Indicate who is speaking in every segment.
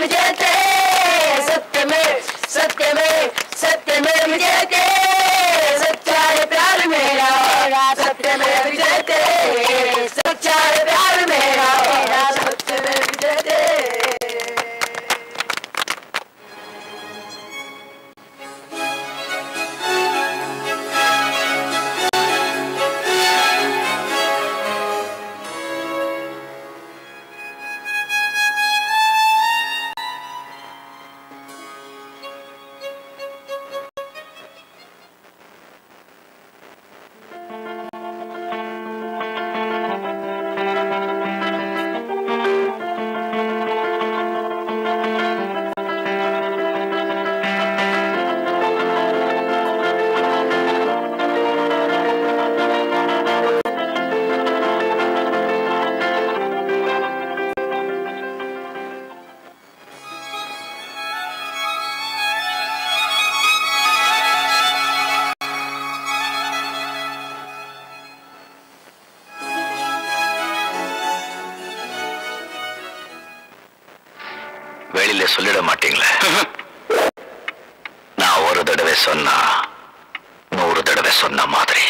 Speaker 1: विजयते सत्यमेव विजयते सच्चा है प्यार मेरा सत्यमेव विजयते सच्चा है प्यार मेरा सत्यमेव विजयते
Speaker 2: வெளியில சொல்லிட மாட்டீங்களே? நான் ஒரு தடவை சொன்னா 100 தடவை சொன்ன மாதிரி.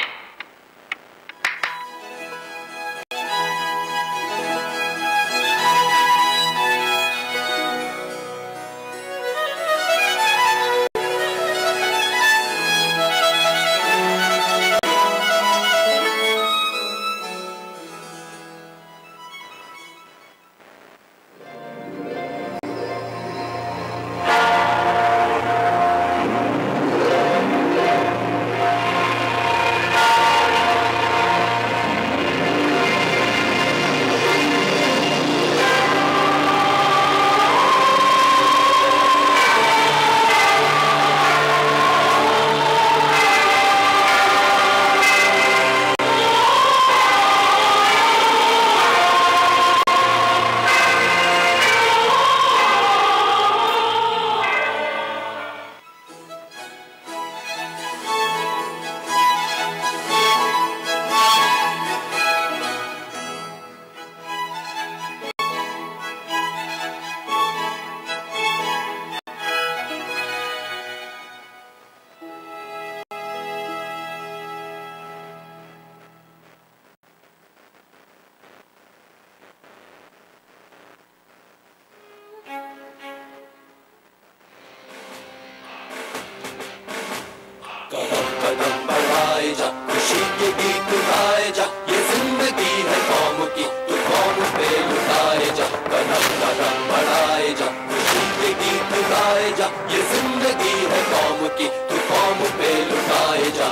Speaker 3: कदम कदम बढ़ाए जा, खुशी के गीत गाए जा, ये जिंदगी है कौम की, तू कौम पे लुटाए जा। कदम कदम बढ़ाए जा, खुशी के गीत गाए जा, ये जिंदगी है कौम की, तू कौम पे लुटाए जा।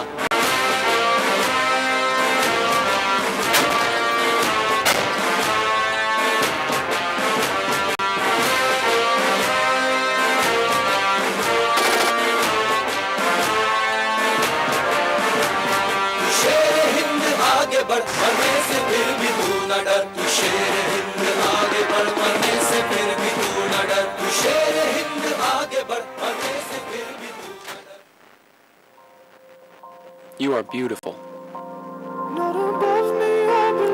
Speaker 3: मरने से फिर भी तू न डर, तू शेर हिंद आगे बढ़, मरने से फिर भी तू न डर, तू शेर हिंद आगे बढ़, मरने से फिर भी तू न डर।
Speaker 4: You are beautiful.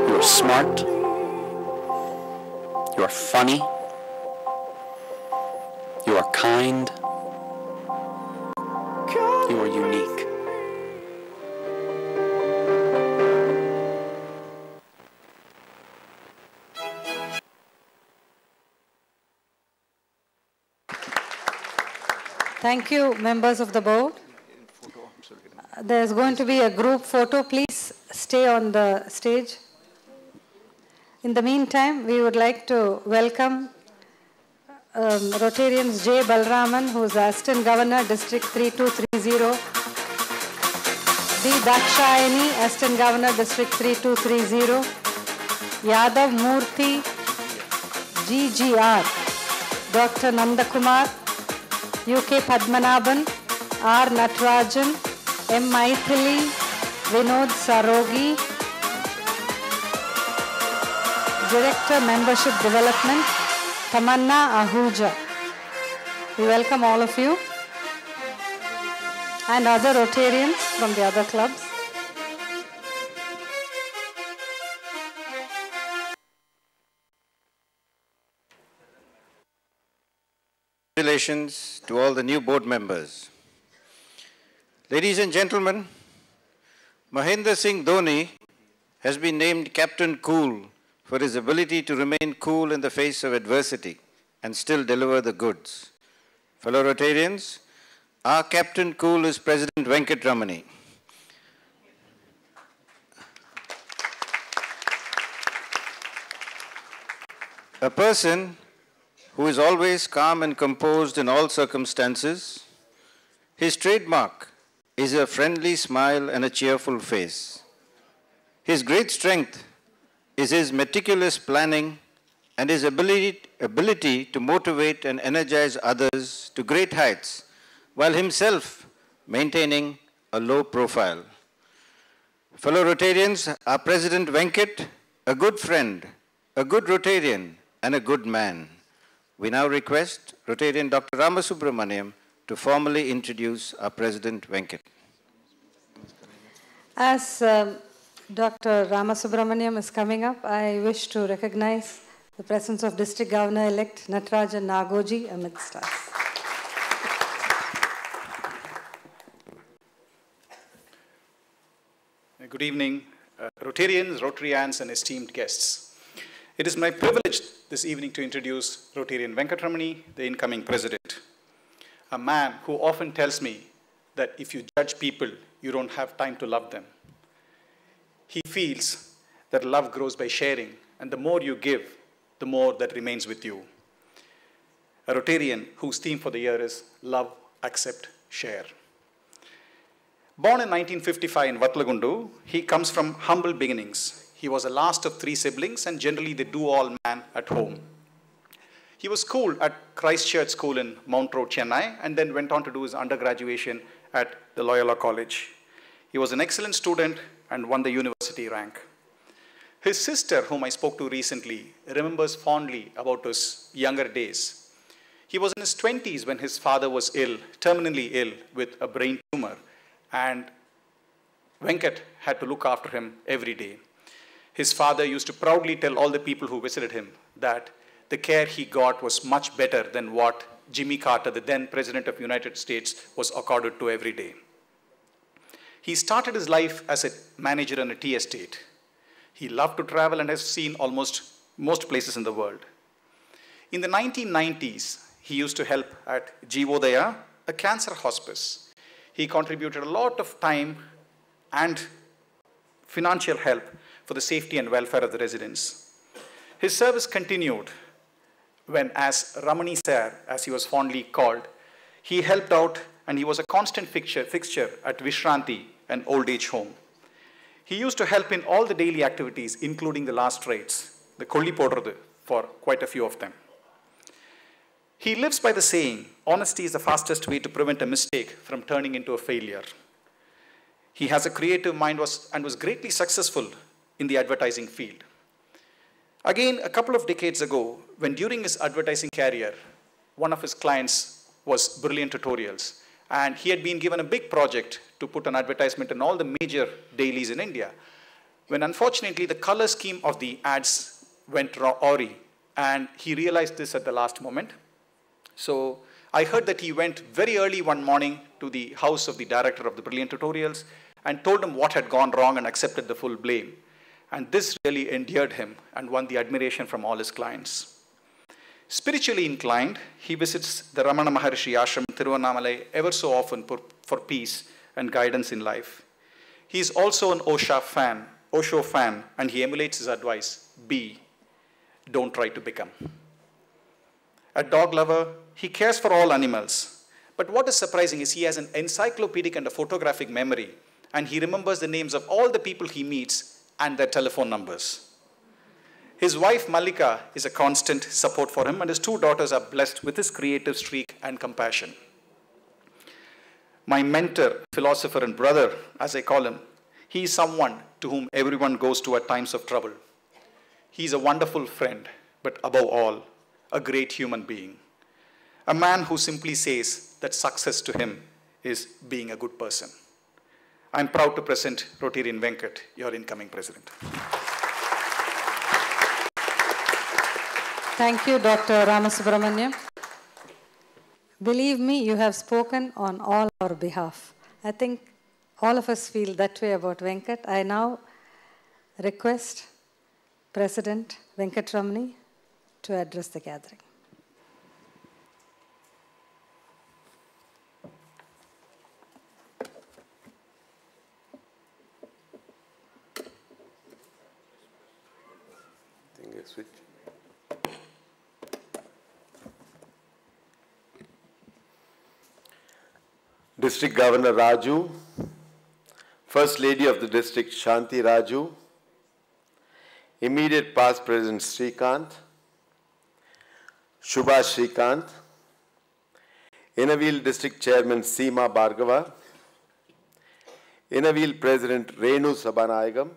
Speaker 4: You are smart. You are funny. You are kind. You are unique.
Speaker 5: Thank you, members of the board. There's going to be a group photo. Please stay on the stage. In the meantime, we would like to welcome Rotarians J. Balraman, who is Assistant Governor, District 3230. D. Dakshayani, Assistant Governor, District 3230. Yadav Murthy, GGR. Dr. Nandakumar, UK Padmanabhan, R. Natarajan, M. Maithili, Vinod Sarogi, Director Membership Development, Tamanna Ahuja. We welcome all of you and other Rotarians from the other clubs.
Speaker 6: congratulations to all the new board members. Ladies and gentlemen, Mahendra Singh Dhoni has been named Captain Cool for his ability to remain cool in the face of adversity and still deliver the goods. Fellow Rotarians, our Captain Cool is President Venkhat Ramani. A person who is always calm and composed in all circumstances. His trademark is a friendly smile and a cheerful face. His great strength is his meticulous planning and his ability to motivate and energize others to great heights, while himself maintaining a low profile. Fellow Rotarians, our President Venkhat, a good friend, a good Rotarian, and a good man. We now request Rotarian Dr. Ramasubramaniam to formally introduce our President Venkhat.
Speaker 5: As Dr. Ramasubramaniam is coming up, I wish to recognize the presence of District Governor-elect Natarajan Nagoji amidst us.
Speaker 7: Good evening, Rotarians, Rotarians, and esteemed guests. It is my privilege this evening to introduce Rotarian Venkhat Ramani, the incoming president. A man who often tells me that if you judge people, you don't have time to love them. He feels that love grows by sharing, and the more you give, the more that remains with you. A Rotarian whose theme for the year is love, accept, share. Born in 1955 in Vatlagundu, he comes from humble beginnings. He was the last of 3 siblings and generally the do-all man at home. He was schooled at Christ Church School in Mount Road, Chennai, and then went on to do his undergraduation at the Loyola College. He was an excellent student and won the university rank. His sister, whom I spoke to recently, remembers fondly about his younger days. He was in his 20s when his father was ill, terminally ill, with a brain tumor, and Venkhat had to look after him every day. His father used to proudly tell all the people who visited him that the care he got was much better than what Jimmy Carter, the then President of the United States, was accorded to every day. He started his life as a manager in a tea estate. He loved to travel and has seen almost most places in the world. In the 1990s, he used to help at Jeevodaya, a cancer hospice. He contributed a lot of time and financial help for the safety and welfare of the residents. His service continued when, as Ramani Sir, as he was fondly called, he helped out and he was a constant fixture at Vishranti, an old age home. He used to help in all the daily activities, including the last rites, the Kolli Podrathu, for quite a few of them. He lives by the saying, honesty is the fastest way to prevent a mistake from turning into a failure. He has a creative mind and was greatly successful in the advertising field. Again, a couple of decades ago, when during his advertising career, one of his clients was Brilliant Tutorials, and he had been given a big project to put an advertisement in all the major dailies in India, when unfortunately the color scheme of the ads went awry, and he realized this at the last moment. So I heard that he went very early one morning to the house of the director of the Brilliant Tutorials and told him what had gone wrong and accepted the full blame. And this really endeared him and won the admiration from all his clients. Spiritually inclined, he visits the Ramana Maharshi Ashram in Tiruvannamalai ever so often for peace and guidance in life. He is also an Osho fan, and he emulates his advice, be, don't try to become. A dog lover, he cares for all animals. But what is surprising is he has an encyclopedic and a photographic memory, and he remembers the names of all the people he meets and their telephone numbers. His wife Malika is a constant support for him, and his 2 daughters are blessed with his creative streak and compassion. My mentor, philosopher, and brother, as I call him, he is someone to whom everyone goes to at times of trouble. He is a wonderful friend, but above all, a great human being. A man who simply says that success to him is being a good person. I'm proud to present Rotarian Venkhat, your incoming president.
Speaker 5: Thank you, Dr. Ramasubramaniam. Believe me, you have spoken on all our behalf. I think all of us feel that way about Venkat. I now request President Venkhat Ramani to address the gathering.
Speaker 8: Switch. District Governor Raju, First Lady of the District Shanti Raju, immediate past President Srikant, Shubha Srikant, Innerville District Chairman Seema Bhargava, Innerville President Renu Sabanayagam,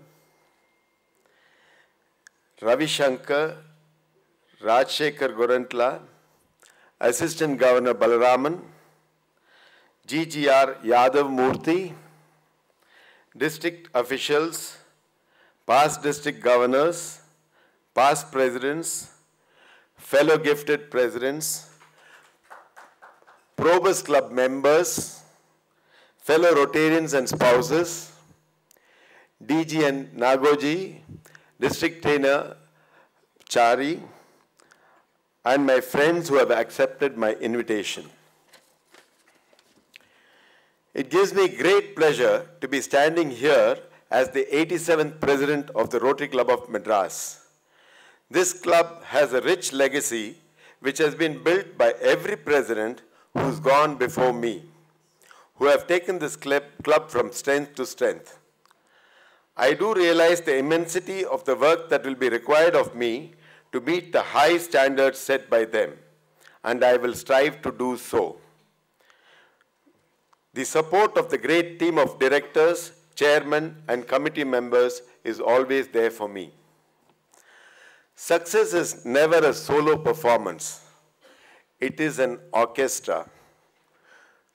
Speaker 8: Ravi Shankar, Rajshekhar Gorantla, Assistant Governor Balaraman, GGR Yadav Murthy, district officials, past district governors, past presidents, fellow gifted presidents, Probus Club members, fellow Rotarians and spouses, DG and Nagoji, district trainer Chari, and my friends who have accepted my invitation. It gives me great pleasure to be standing here as the 87th president of the Rotary Club of Madras. This club has a rich legacy which has been built by every president who's gone before me, who have taken this club from strength to strength. I do realize the immensity of the work that will be required of me to meet the high standards set by them, and I will strive to do so. The support of the great team of directors, chairmen, and committee members is always there for me. Success is never a solo performance. It is an orchestra.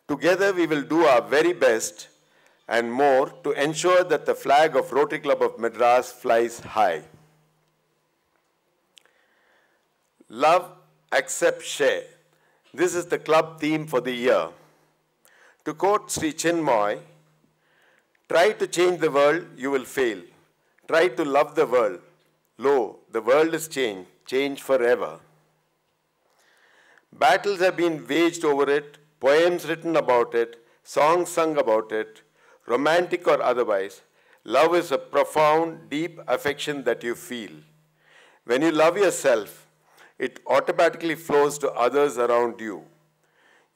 Speaker 8: Together we will do our very best and more to ensure that the flag of Rotary Club of Madras flies high. Love, accept, share. This is the club theme for the year. To quote Sri Chinmoy, try to change the world, you will fail. Try to love the world. Lo, the world is changed, changed forever. Battles have been waged over it, poems written about it, songs sung about it, romantic or otherwise. Love is a profound, deep affection that you feel. When you love yourself, it automatically flows to others around you.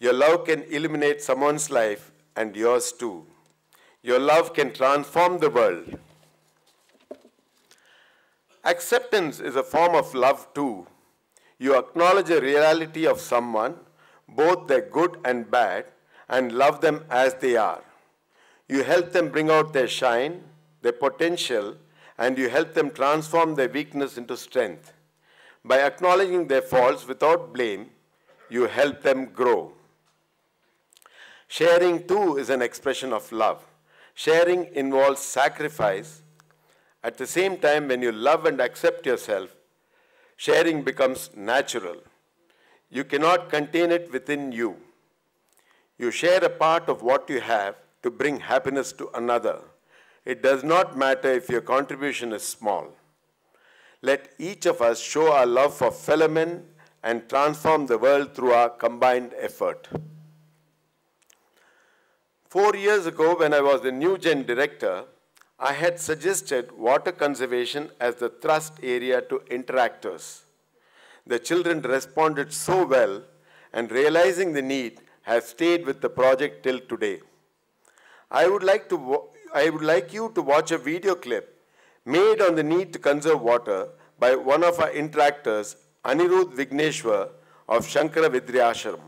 Speaker 8: Your love can illuminate someone's life and yours too. Your love can transform the world. Acceptance is a form of love too. You acknowledge the reality of someone, both their good and bad, and love them as they are. You help them bring out their shine, their potential, and you help them transform their weakness into strength. By acknowledging their faults without blame, you help them grow. Sharing too is an expression of love. Sharing involves sacrifice. At the same time, when you love and accept yourself, sharing becomes natural. You cannot contain it within you. You share a part of what you have to bring happiness to another. It does not matter if your contribution is small. Let each of us show our love for fellow men and transform the world through our combined effort. 4 years ago, when I was the New Gen director, I had suggested water conservation as the thrust area to interactors. The children responded so well, and realizing the need, have stayed with the project till today. I would like you to watch a video clip made on the need to conserve water by one of our interactors, Anirudh Vigneshwar of Shankara Vidyashram.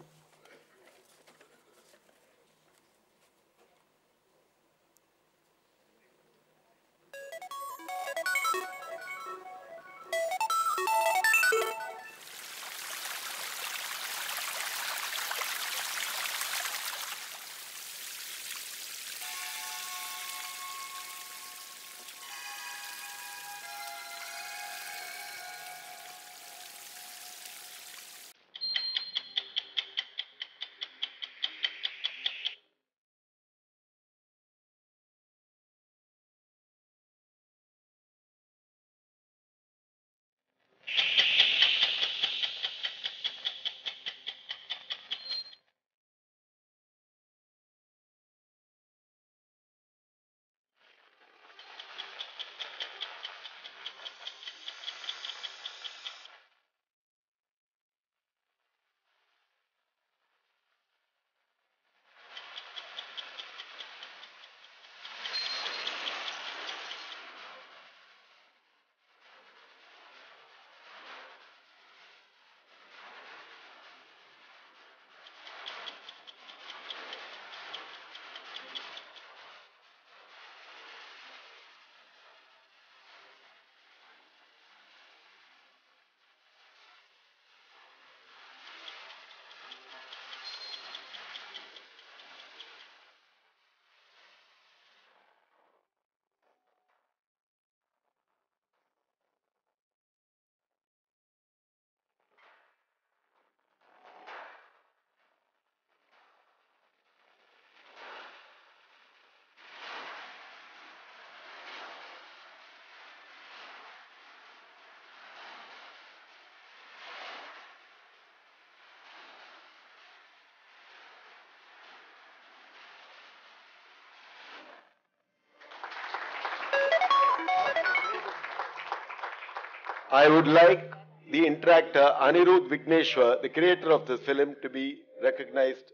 Speaker 8: I would like the interactor Anirudh Vigneshwar, the creator of this film, to be recognized.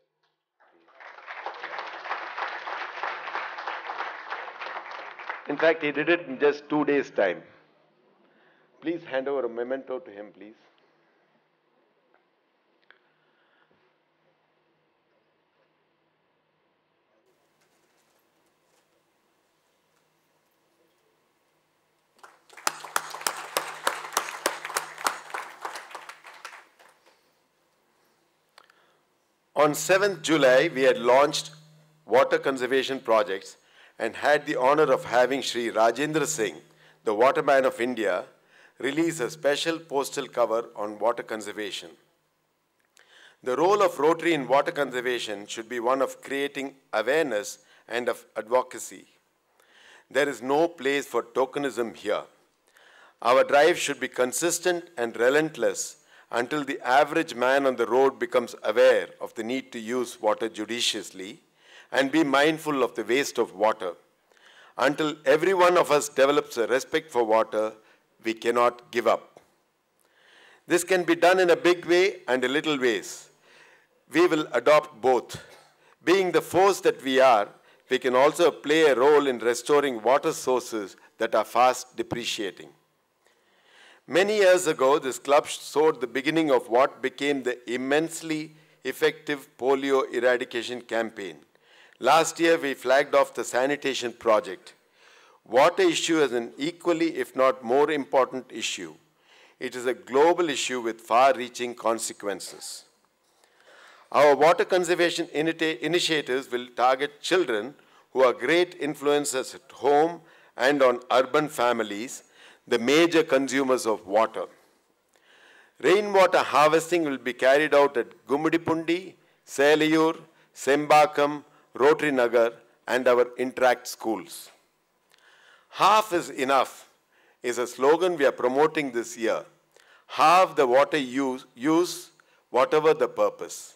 Speaker 8: In fact, he did it in just 2 days' time. Please hand over a memento to him, please. On 7th July, we had launched water conservation projects and had the honor of having Sri Rajendra Singh, the Waterman of India, release a special postal cover on water conservation. The role of Rotary in water conservation should be one of creating awareness and of advocacy. There is no place for tokenism here. Our drive should be consistent and relentless until the average man on the road becomes aware of the need to use water judiciously and be mindful of the waste of water. Until every one of us develops a respect for water, we cannot give up. This can be done in a big way and a little ways. We will adopt both. Being the force that we are, we can also play a role in restoring water sources that are fast depreciating. Many years ago, this club showed the beginning of what became the immensely effective polio eradication campaign. Last year, we flagged off the sanitation project. Water issue is an equally, if not more important issue. It is a global issue with far-reaching consequences. Our water conservation initiatives will target children who are great influences at home and on urban families, the major consumers of water. Rainwater harvesting will be carried out at Gumudipundi, Selayur, Sembakam, Rotary Nagar, and our Interact schools. Half is enough is a slogan we are promoting this year. Halve the water use whatever the purpose.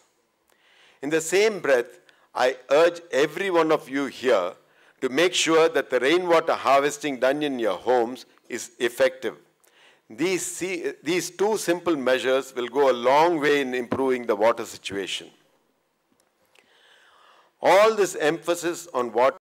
Speaker 8: In the same breath, I urge every one of you here to make sure that the rainwater harvesting done in your homes is effective. These two simple measures will go a long way in improving the water situation. All this emphasis on water